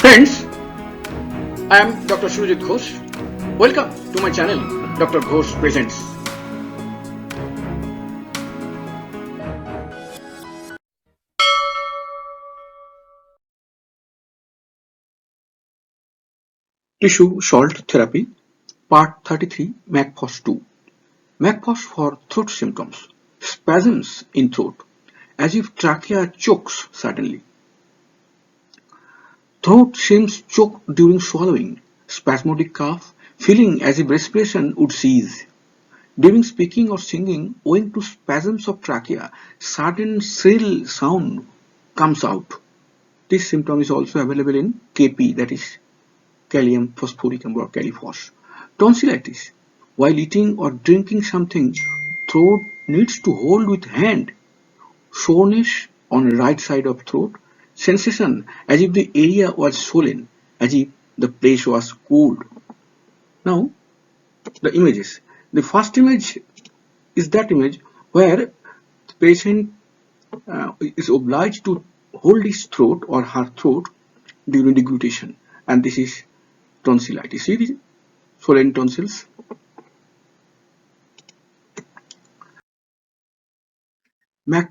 Friends, I am Dr. Ghosh. Welcome to my channel, Dr. Ghosh Presents. Tissue Salt Therapy, Part 33, Phos 2. Phos for throat symptoms, spasms in throat, as if trachea chokes suddenly. Throat seems choked during swallowing, spasmodic cough, feeling as if respiration would cease. During speaking or singing, owing to spasms of trachea, sudden shrill sound comes out. This symptom is also available in KP, that is calcium phosphoric amber or Phos. Tonsillitis. While eating or drinking something, throat needs to hold with hand. Soreness on the right side of throat. Sensation as if the area was swollen, as if the place was cold. Now, the images. The first image is that image where the patient is obliged to hold his throat or her throat during deglutition, and this is tonsillitis. See the swollen tonsils.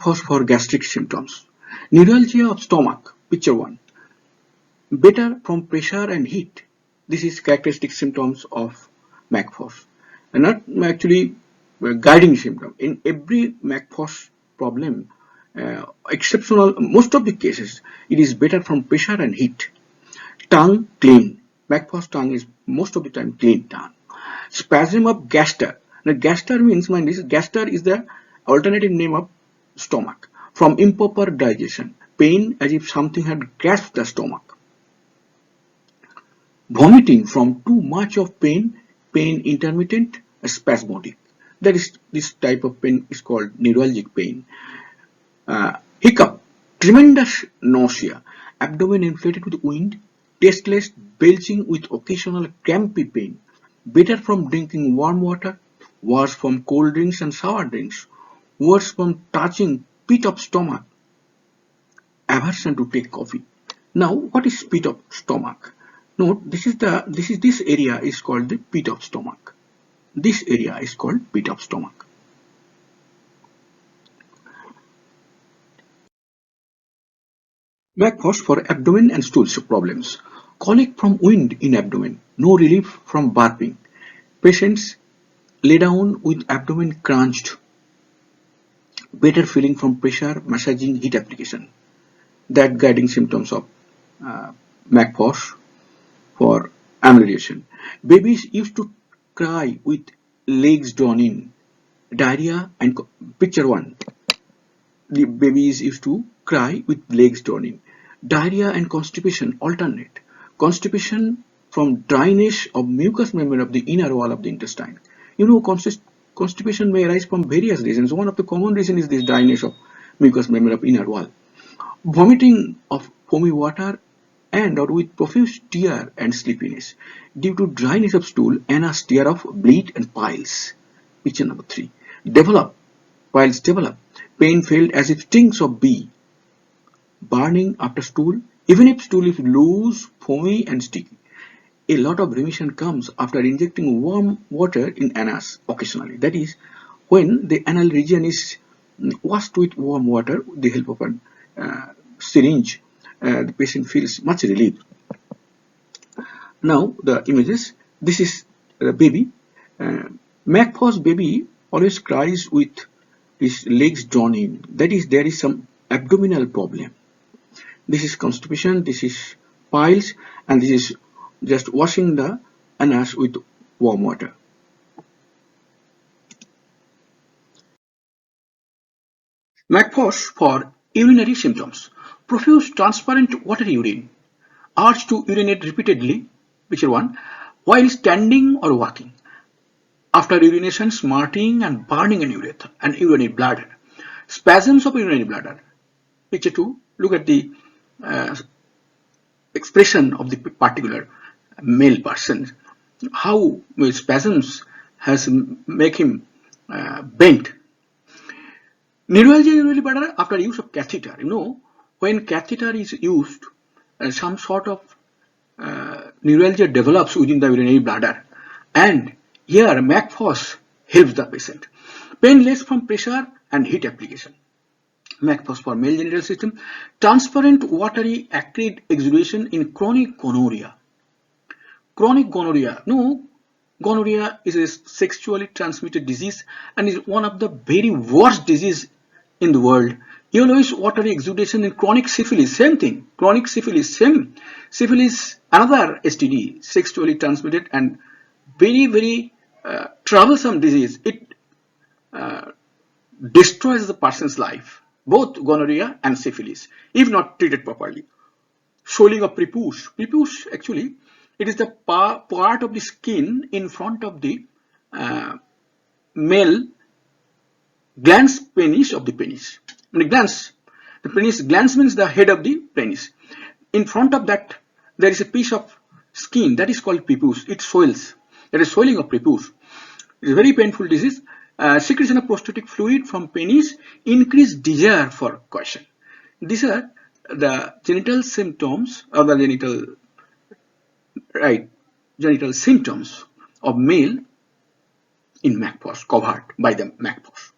Phos for gastric symptoms. Neuralgia of stomach, picture 1. Better from pressure and heat. This is characteristic symptoms of Phos. And not actually guiding symptom. In every Phos problem, exceptional, most of the cases, it is better from pressure and heat. Tongue clean. Phos tongue is most of the time clean tongue. Spasm of gaster. Now gaster means, mind this, gaster is the alternative name of stomach. From improper digestion. Pain as if something had grasped the stomach. Vomiting from too much of pain, pain intermittent, spasmodic. That is, this type of pain is called neuralgic pain. Hiccup, tremendous nausea, abdomen inflated with wind, tasteless, belching with occasional crampy pain. Better from drinking warm water, worse from cold drinks and sour drinks, worse from touching pit of stomach, aversion to take coffee. Now, what is pit of stomach? Note, this area is called the pit of stomach. This area is called pit of stomach. Phos for abdomen and stool problems. Colic from wind in abdomen. No relief from burping. Patients lay down with abdomen crunched. Better feeling from pressure, massaging, heat application. That guiding symptoms of Phos for amelioration. Babies used to cry with legs drawn in. Diarrhea and picture 1. The babies used to cry with legs drawn in. Diarrhea and constipation alternate. Constipation from dryness of mucous membrane of the inner wall of the intestine. You know, constipation may arise from various reasons. One of the common reasons is this dryness of mucous membrane of inner wall. Vomiting of foamy water and or with profuse tear and sleepiness. Due to dryness of stool, anus tear of bleed and piles. Picture number 3. Piles develop. Pain felt as if stings of bee. Burning after stool, even if stool is loose, foamy and sticky. A lot of remission comes after injecting warm water in anus occasionally. That is, when the anal region is washed with warm water with the help of a syringe, the patient feels much relief. Now the images. This is the baby. Phos baby always cries with his legs drawn in. That is, there is some abdominal problem. This is constipation, this is piles, and this is just washing the anus with warm water. Phos for urinary symptoms. Profuse transparent watery urine. Urge to urinate repeatedly, picture 1, while standing or walking. After urination, smarting and burning in urethra and urinary bladder. Spasms of urinary bladder. Picture 2, look at the expression of the particular male person. How spasms has make him bent. Neuralgia urinary bladder after use of catheter. You know, when catheter is used, some sort of neuralgia develops within the urinary bladder, and here Phos helps the patient. Pain less from pressure and heat application. Phos for male genital system. Transparent watery acrid exudation in chronic gonorrhea. Chronic gonorrhea. No, gonorrhea is a sexually transmitted disease and is one of the very worst disease in the world. Yellowish watery exudation in chronic syphilis, same thing. Chronic syphilis, same. Syphilis, another STD, sexually transmitted and very troublesome disease. It destroys the person's life, both gonorrhea and syphilis, if not treated properly. Swelling of prepuce. Prepuce, actually, it is the part of the skin in front of the male glans penis of the penis. I mean, glans. The penis, glans means the head of the penis. In front of that, there is a piece of skin that is called prepuce. It swells. There is swelling of prepuce. It is a very painful disease. Secretion of prostatic fluid from penis, increased desire for coition. These are the genital symptoms of the genital symptoms of male in Phos, covered by the Phos.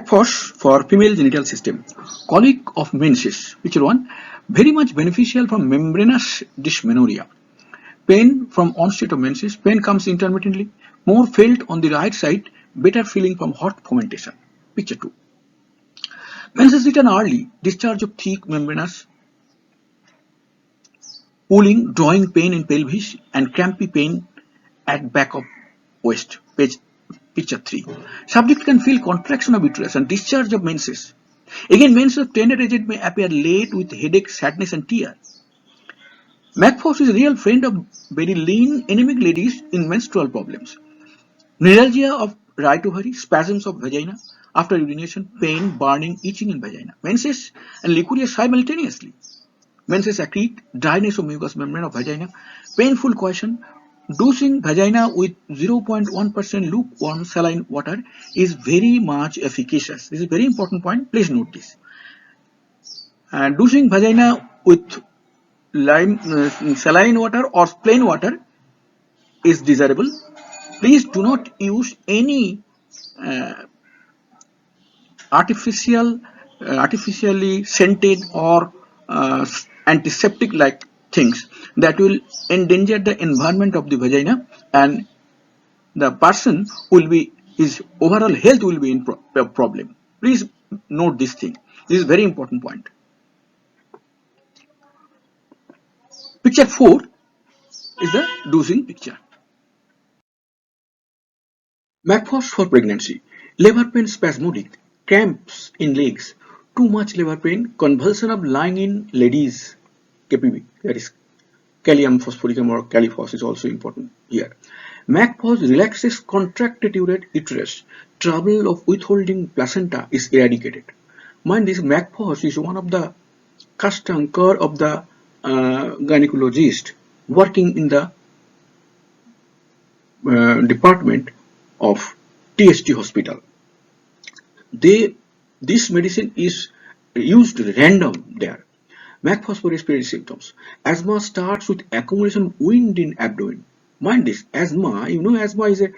Phos for female genital system. Colic of menses, which one? Very much beneficial from membranous dysmenorrhea. Pain from onset of menses. Pain comes intermittently, more felt on the right side, better feeling from hot fomentation. Picture 2. Menses return early, discharge of thick membranous, pulling, drawing pain in pelvis, and crampy pain at back of waist. Picture 3. Subject can feel contraction of uterus and discharge of menses. Again, menses of tender age may appear late with headache, sadness, and tears. Phos is a real friend of very lean, anemic ladies in menstrual problems. Neuralgia of right ovary, spasms of vagina after urination, pain, burning, itching in vagina. Menses and liquorius simultaneously. Menses accrete, dryness of mucous membrane of vagina, painful coition. Dousing vagina with 0.1% lukewarm saline water is very much efficacious. This is a very important point. Please note this. Dousing vagina with saline water or plain water is desirable. Please do not use any artificially scented or antiseptic like things that will endanger the environment of the vagina, and the person will be, his overall health will be in problem. Please note this thing. This is a very important point. Picture 4 is the dosing picture. Phos for pregnancy. Labor pain spasmodic, cramps in legs, too much labor pain, convulsion of lying in ladies, KPB, that is kalium phosphoricum or califos is also important here. Phos relaxes contracted uterus, trouble of withholding placenta is eradicated. Mind this, Phos is one of the custom core of the gynecologist working in the department of TST hospital. This medicine is used random there. Phos for respiratory symptoms. Asthma starts with accumulation of wind in abdomen. Mind this, asthma, asthma is a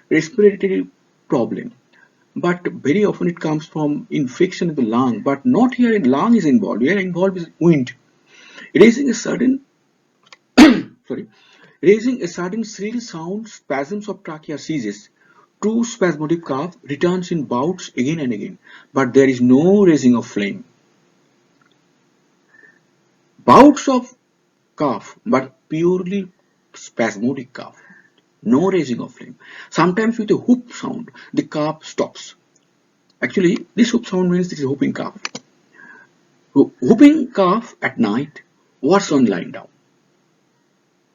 respiratory problem, but very often it comes from infection in the lung, but not here in lung is involved. Here involved is wind. Raising a sudden shrill sound, spasms of trachea ceases. True spasmodic cough returns in bouts again and again, but there is no raising of flame. Bouts of cough, but purely spasmodic cough. No raising of flame. Sometimes with a whoop sound, the cough stops. Actually, this whoop sound means this is whooping cough. Whooping cough at night, worse on lying down.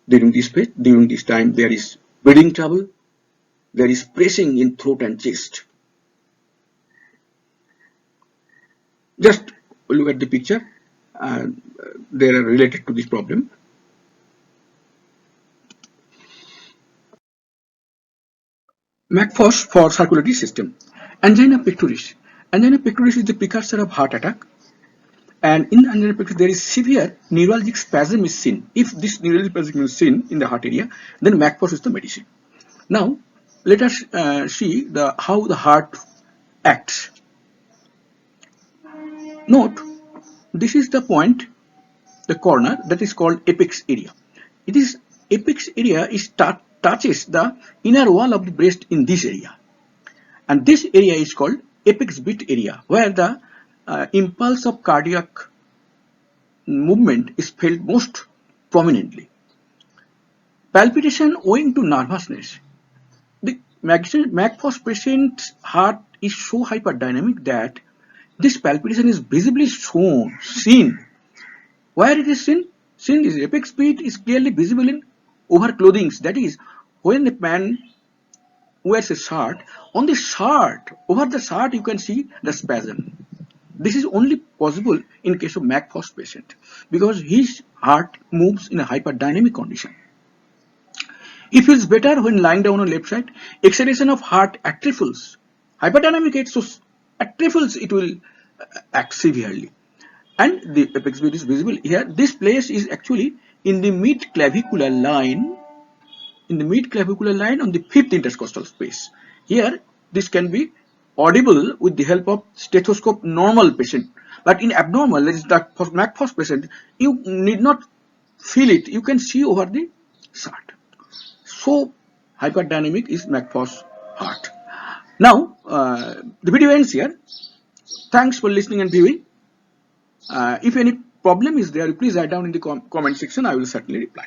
During this time, there is breathing trouble, there is pressing in throat and chest. Just look at the picture. They are related to this problem. Phos for circulatory system. Angina pectoris. Angina pectoris is the precursor of heart attack. And in angina pectoris, there is severe neuralgic spasm is seen. If this neuralgic spasm is seen in the heart area, then MAC-PHOS is the medicine. Now, let us see how the heart acts. Note, this is the point, the corner that is called apex area. It is apex area is touches the inner wall of the breast in this area, and this area is called apex beat area, where the impulse of cardiac movement is felt most prominently. Palpitation owing to nervousness. The MAC-PHOS patient's heart is so hyperdynamic that this palpitation is visibly seen. Where it is seen? Seen is apex beat is clearly visible in overclothings. That is, when a man wears a shirt, on the shirt, over the shirt you can see the spasm. This is only possible in case of MAC-PHOS patient because his heart moves in a hyperdynamic condition. He feels better when lying down on left side. Excitation of heart atrophies. Hyperdynamic aid, so atrophies it will act severely. And the apex beat is visible here. This place is actually in the mid-clavicular line, on the fifth intercostal space. Here, this can be audible with the help of stethoscope normal patient. But in abnormal, that is the MAC-PHOS patient, you need not feel it. You can see over the chart. So hyperdynamic is MAC-PHOS heart. Now, the video ends here. Thanks for listening and viewing. If any problem is there, please write down in the comment section. I will certainly reply.